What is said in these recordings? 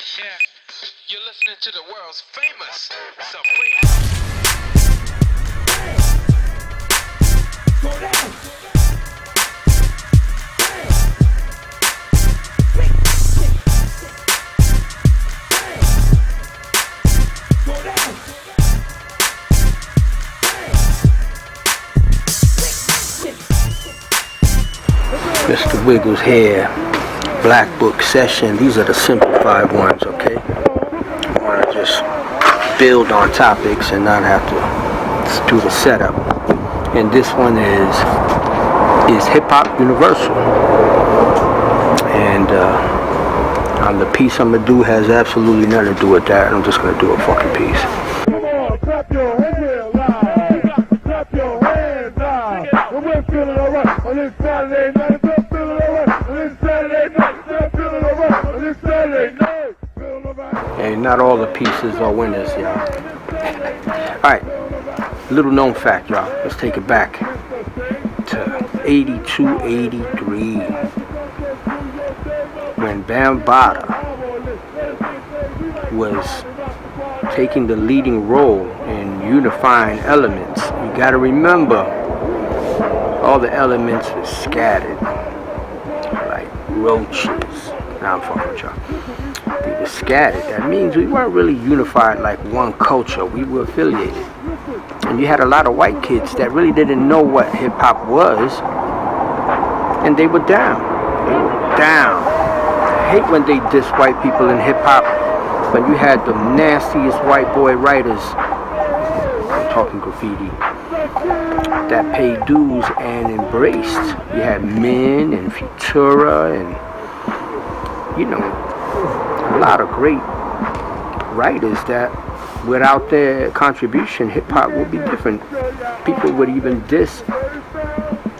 Yeah, you're listening to the world's famous Supreme. Mr. Wiggles here, Black Book Session. These are the simplified ones, okay? I want to just build on topics and not have to do the setup. And this one is Hip Hop Universal. And on the piece I'm going to do has absolutely nothing to do with that. I'm just going to do a fucking piece. Come on, clap your hands real loud. Clap your hands loud. And we're feeling alright on this Saturday night. And not all the pieces are winners, y'all. Alright, little known fact, y'all. Let's take it back to 82, 83. When Bambaataa was taking the leading role in unifying elements. You gotta remember, all the elements were scattered like roaches. Now I'm fucking with y'all. We were scattered. That means we weren't really unified like one culture. We were affiliated. And you had a lot of white kids that really didn't know what hip hop was. And they were down. They were down. I hate when they diss white people in hip hop. When you had the nastiest white boy writers, I'm talking graffiti, that paid dues and embraced. You had Men and Futura and, you know, a lot of great writers that without their contribution, hip-hop would be different. People would even diss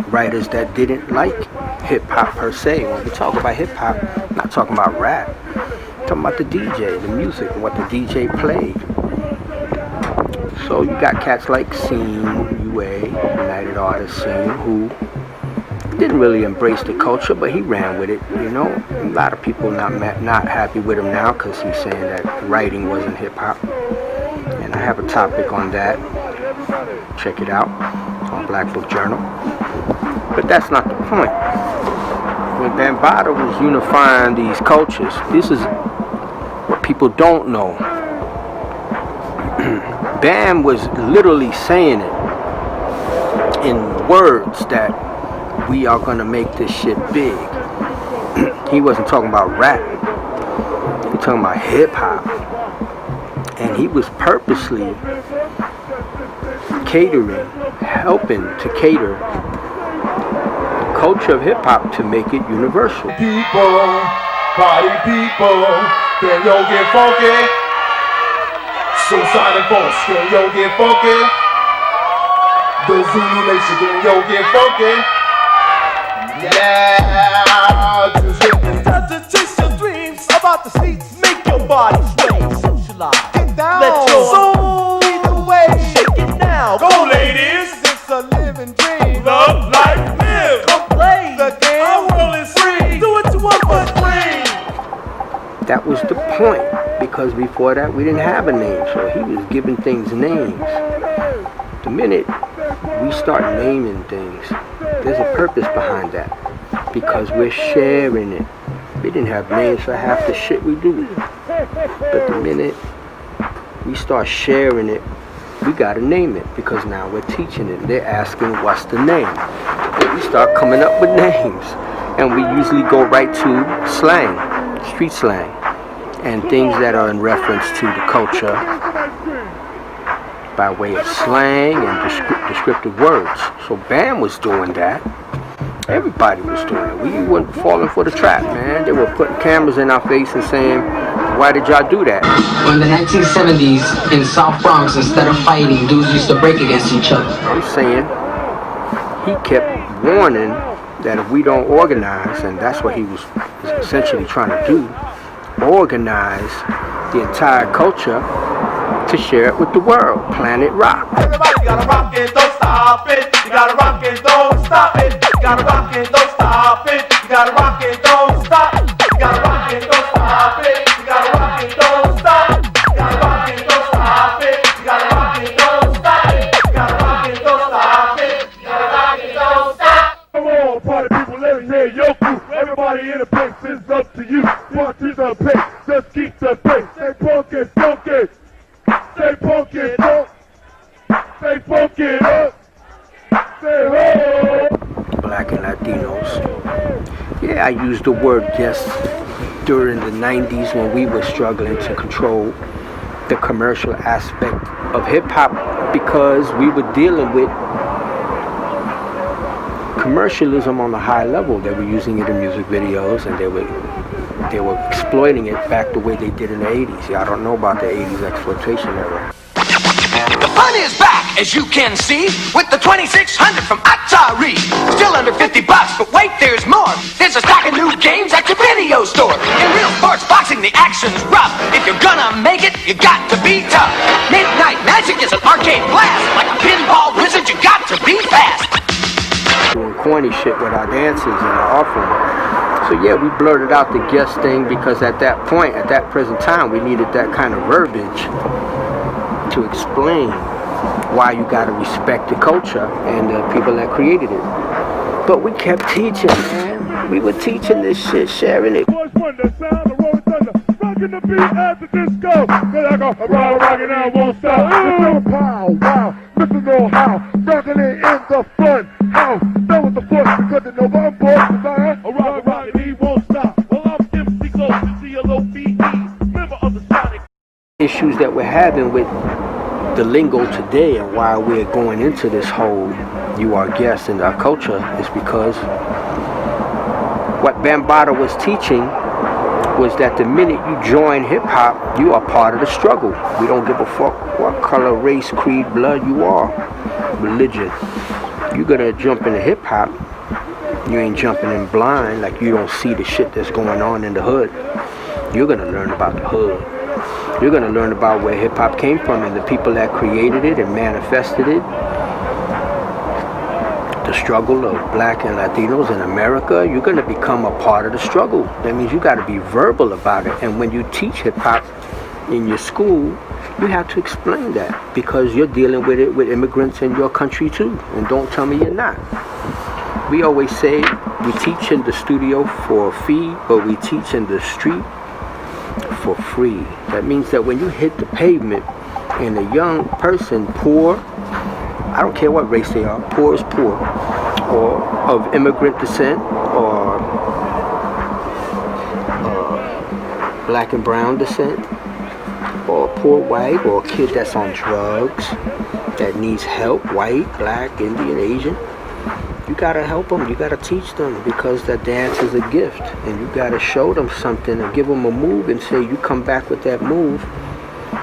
writers that didn't like hip-hop per se. When we talk about hip-hop, I'm not talking about rap. I'm talking about the DJ, the music, and what the DJ played. So you got cats like Scene, UA, United Artists Scene, who didn't really embrace the culture, but he ran with it, you know. A lot of people not happy with him now because he's saying that writing wasn't hip-hop. And I have a topic on that. Check it out on Black Book Journal. But that's not the point. When Bambaataa was unifying these cultures, this is what people don't know. Bam was literally saying it in words that we are going to make this shit big. He wasn't talking about rap. He was talking about hip-hop. And he was purposely helping to cater the culture of hip-hop to make it universal. People, party people, can yo get funky? So Sonic Force, can yo get funky? The Zulu Nation, can yo get funky? Yeah, just touch and chase your dreams about the seats. Make your body sway, socialize. Get down, let your soul lead the way. Shake it now, go ladies. It's a living dream. Love, life, live. Come play the game. Our world is free. Do what you want for free. That was the point, because before that we didn't have a name, so he was giving things names. The minute we start naming things, there's a purpose behind that, because we're sharing it. We didn't have names for half the shit we do, but the minute we start sharing it, we gotta name it, because now we're teaching it. They're asking what's the name, and we start coming up with names, and we usually go right to slang, street slang, and things that are in reference to the culture by way of slang and descriptive words. So Bam was doing that. Everybody was doing it. We weren't falling for the trap, man. They were putting cameras in our face and saying, why did y'all do that? In the 1970s, in South Bronx, instead of fighting, dudes used to break against each other. I'm saying, he kept warning that if we don't organize, and that's what he was essentially trying to do, organize the entire culture to share it with the world. Planet Rock. Everybody gotta rock it, don't stop it. You gotta rock it, don't stop it. You gotta rock it, don't stop it. You gotta rock it, don't stop. You gotta rock it, don't stop it. You gotta rock it. to you. Participate, just keep the pace. Stay funky, funky. Stay funky, funk. Stay funky up. Stay ho. Black and Latinos. Yeah, I used the word guest during the 90s when we were struggling to control the commercial aspect of hip-hop because we were dealing with commercialism on a high level. They were using it in music videos and they were exploiting it back the way they did in the 80s. Y'all don't know about the 80s exploitation era. The fun is back, as you can see, with the 2600 from Atari. Still under $50, but wait, there's more. There's a stack of new games at your video store. In real sports boxing, the action's rough. If you're gonna make it, you got to be tough. Midnight Magic is an arcade blast. Like a pinball wizard, you got to be fast. Doing corny shit with our dances and our offering. So yeah, we blurted out the guest thing because at that point, at that present time, we needed that kind of verbiage to explain why you gotta respect the culture and the people that created it. But we kept teaching, man. We were teaching this shit, sharing it. Boys wonder, sound the rolling thunder, rocking the beat at the disco. Then I go, rocking out, won't stop. Mr. Pow, wow, Mr. Know How, rocking it in the front. How? That was the force because the November boys design. Rockin', he won't stop. Well, I'm MC Close, CLOVE, member of the Sonic. Issues that we're having with the lingo today and why we're going into this whole you are guest in our culture is because what Bambaataa was teaching was that the minute you join hip-hop, you are part of the struggle. We don't give a fuck what color, race, creed, blood you are, religion. You're gonna jump into hip-hop, you ain't jumping in blind like you don't see the shit that's going on in the hood. You're gonna learn about the hood. You're going to learn about where hip-hop came from and the people that created it and manifested it. The struggle of black and Latinos in America. You're going to become a part of the struggle. That means you got to be verbal about it. And when you teach hip-hop in your school, you have to explain that because you're dealing with it with immigrants in your country too. And don't tell me you're not. We always say we teach in the studio for a fee, but we teach in the street for free. That means that when you hit the pavement and a young person, poor, I don't care what race they are, poor is poor, or of immigrant descent, or black and brown descent, or poor white, or a kid that's on drugs, that needs help, white, black, Indian, Asian, you gotta help them, you gotta teach them because that dance is a gift and you gotta show them something and give them a move and say, you come back with that move,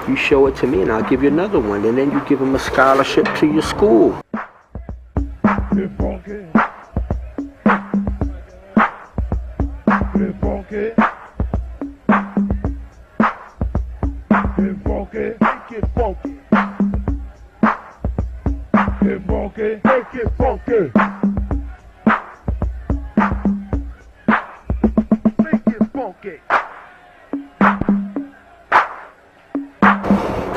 you show it to me and I'll give you another one, and then you give them a scholarship to your school. Get funky. Get funky. Get funky. Get funky. Get funky. Get funky.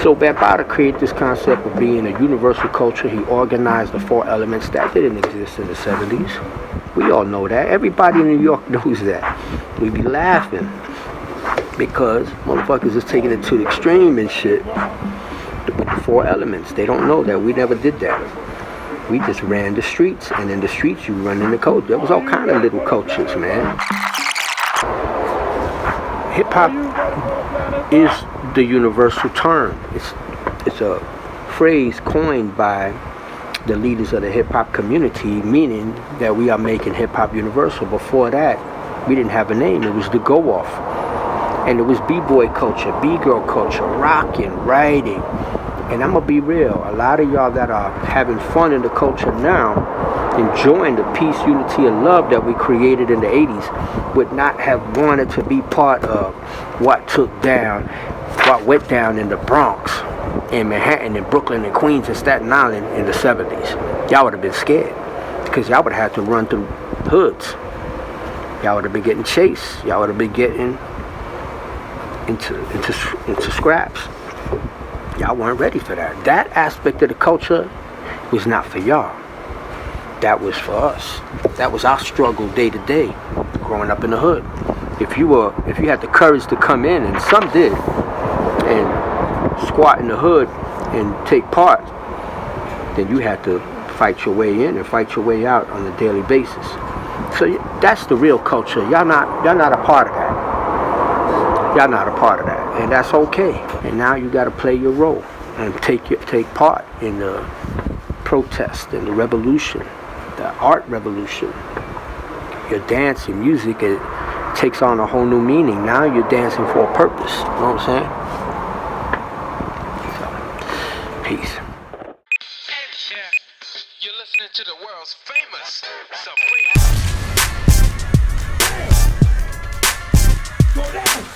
So Bambaataa created this concept of being a universal culture. He organized the 4 elements that didn't exist in the 70s. We all know that. Everybody in New York knows that. We be laughing because motherfuckers is taking it to the extreme and shit with the 4 elements. They don't know that we never did that. We just ran the streets, and in the streets you run in the culture. There was all kind of little cultures, man. Hip-hop is the universal term. It's a phrase coined by the leaders of the hip-hop community, meaning that we are making hip-hop universal. Before that, we didn't have a name. It was the go-off. And it was b-boy culture, b-girl culture, rocking, writing. And I'm gonna be real, a lot of y'all that are having fun in the culture now, enjoying the peace, unity, and love that we created in the 80s, would not have wanted to be part of what went down in the Bronx, in Manhattan, in Brooklyn, and Queens, and Staten Island in the 70s. Y'all would have been scared, because y'all would have had to run through hoods. Y'all would have been getting chased. Y'all would have been getting into scraps. Y'all weren't ready for that. That aspect of the culture was not for y'all. That was for us. That was our struggle day to day, growing up in the hood. if you had the courage to come in, and some did, and squat in the hood and take part, then you had to fight your way in and fight your way out on a daily basis. So that's the real culture. Y'all not a part of that. Y'all not a part of that, and that's okay. And now you got to play your role and take part in the protest and the revolution, the art revolution. Your dance, your music, it takes on a whole new meaning. Now you're dancing for a purpose. You know what I'm saying? So, peace. Yeah, you're listening to the world's famous Supreme. Go down.